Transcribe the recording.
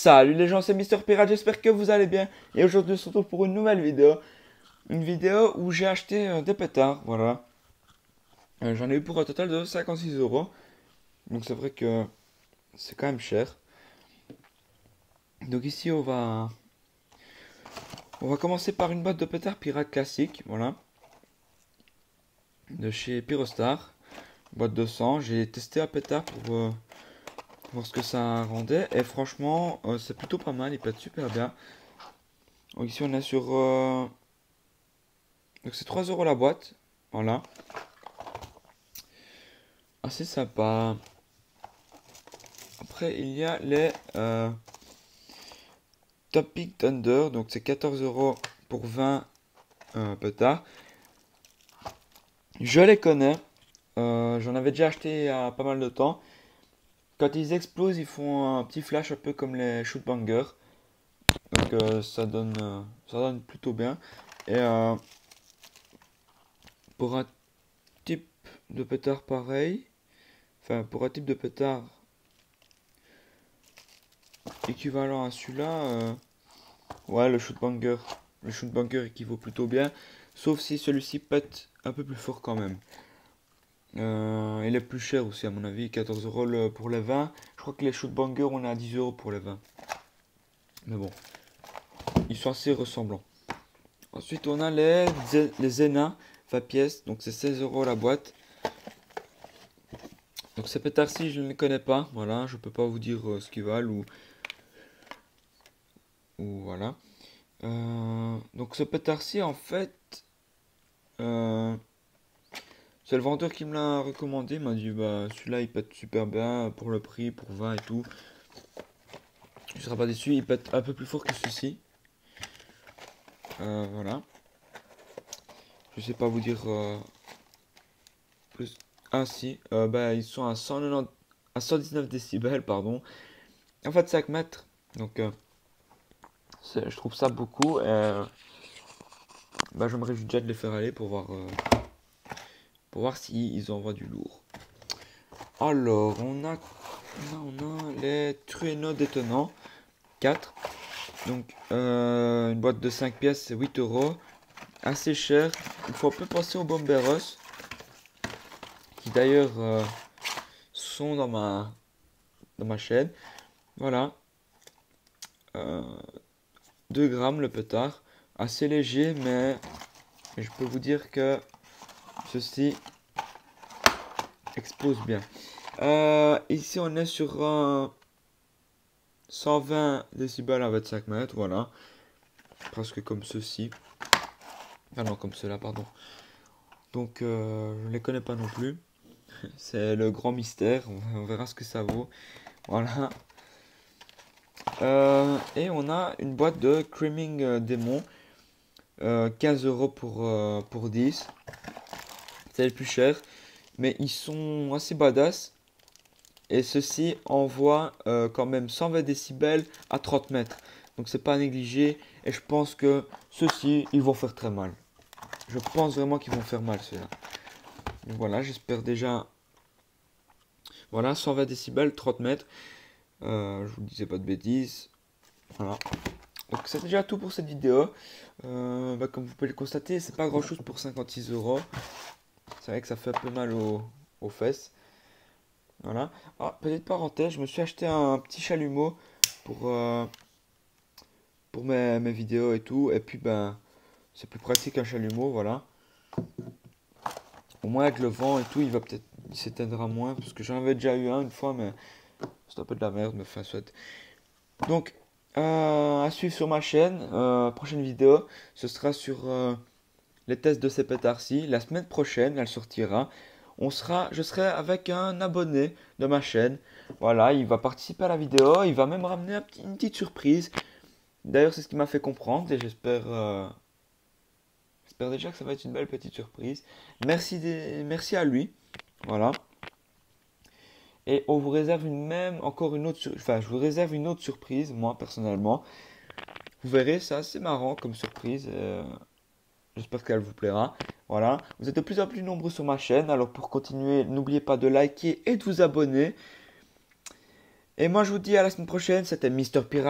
Salut les gens, c'est Mister Pirate, j'espère que vous allez bien. Et aujourd'hui, on se retrouve pour une nouvelle vidéo. Une vidéo où j'ai acheté des pétards, voilà. J'en ai eu pour un total de 56 euros. Donc c'est vrai que c'est quand même cher. Donc ici, on va commencer par une boîte de pétards Pirate classique, voilà. De chez Pyrostar. Boîte de 100. J'ai testé un pétard pour voir ce que ça rendait. Et franchement, c'est plutôt pas mal, il pète super bien. Donc ici, on est sur... Donc c'est 3 euros la boîte, voilà. Assez sympa. Après, il y a les Topic Thunder. Donc, c'est 14 euros pour 20 pétards. Je les connais. J'en avais déjà acheté il y a pas mal de temps. Quand ils explosent, ils font un petit flash un peu comme les shoot bangers. Donc, ça donne plutôt bien. Et pour un type de pétard pareil, enfin, pour un type de pétard équivalent à celui-là, ouais, le shoot banker équivaut plutôt bien, sauf si celui-ci pète un peu plus fort quand même. Il est plus cher aussi à mon avis, 14 euros pour les 20. Je crois que les shoot bangers on est à 10 euros pour les 20. Mais bon, ils sont assez ressemblants. Ensuite on a les Zena 20 pièces, donc c'est 16 euros la boîte. Donc ces pétards-ci je ne les connais pas, voilà, je peux pas vous dire ce qu'ils valent ou voilà. Donc ce pétard-ci en fait... euh, C'est le vendeur qui me l'a recommandé, il m'a dit bah celui-là il pète super bien pour le prix, pour 20 et tout. Tu seras pas déçu, il pète un peu plus fort que celui-ci. Voilà. Je sais pas vous dire plus. Ah si, bah ils sont à 190, à 119 décibels, pardon. En fait 5 mètres. Donc je trouve ça beaucoup. Bah j'aimerais déjà de les faire aller pour voir s'ils envoient du lourd. Alors on a les truénots détonnants. 4. Donc, une boîte de 5 pièces, c'est 8 euros. Assez cher. Il faut un peu penser aux Bomberos, qui d'ailleurs sont dans ma chaîne. Voilà. Euh, 2 grammes le pétard. Assez léger, mais je peux vous dire que ceci explose bien. Ici, on est sur un 120 décibels à 25 mètres. Voilà. Presque comme ceci. Ah non, comme cela, pardon. Donc, je ne les connais pas non plus. C'est le grand mystère. On verra ce que ça vaut. Voilà. Et on a une boîte de Creaming Demon. 15 euros pour 10. C'est le plus cher. Mais ils sont assez badass. Et ceci envoie quand même 120 décibels à 30 mètres. Donc c'est pas à négliger. Et je pense que ceux-ci, ils vont faire très mal. Je pense vraiment qu'ils vont faire mal ceux-là. Donc voilà, j'espère déjà. Voilà, 120 décibels, 30 mètres. Je vous disais pas de bêtises. Voilà. Donc c'est déjà tout pour cette vidéo. Comme vous pouvez le constater, c'est pas grand chose pour 56 euros. C'est vrai que ça fait un peu mal aux fesses. Voilà. Ah, petite parenthèse, je me suis acheté un petit chalumeau pour, euh, pour mes vidéos et tout. Et puis ben c'est plus pratique qu'un chalumeau, voilà. Au moins avec le vent et tout, il s'éteindra moins. Parce que j'en avais déjà eu un une fois, mais c'est un peu de la merde, mais enfin soit. Donc à suivre sur ma chaîne. Prochaine vidéo, ce sera sur les tests de ces pétards-ci. La semaine prochaine, elle sortira. Je serai avec un abonné de ma chaîne. Voilà, il va participer à la vidéo. Il va même ramener une petite surprise. D'ailleurs, c'est ce qui m'a fait comprendre et j'espère déjà que ça va être une belle petite surprise. Merci à lui. Voilà. Et on vous réserve encore une autre, enfin, je vous réserve une autre surprise, moi personnellement. Vous verrez, c'est assez marrant comme surprise. J'espère qu'elle vous plaira. Voilà. Vous êtes de plus en plus nombreux sur ma chaîne. Alors pour continuer, n'oubliez pas de liker et de vous abonner. Et moi je vous dis à la semaine prochaine, c'était Mister Pirate.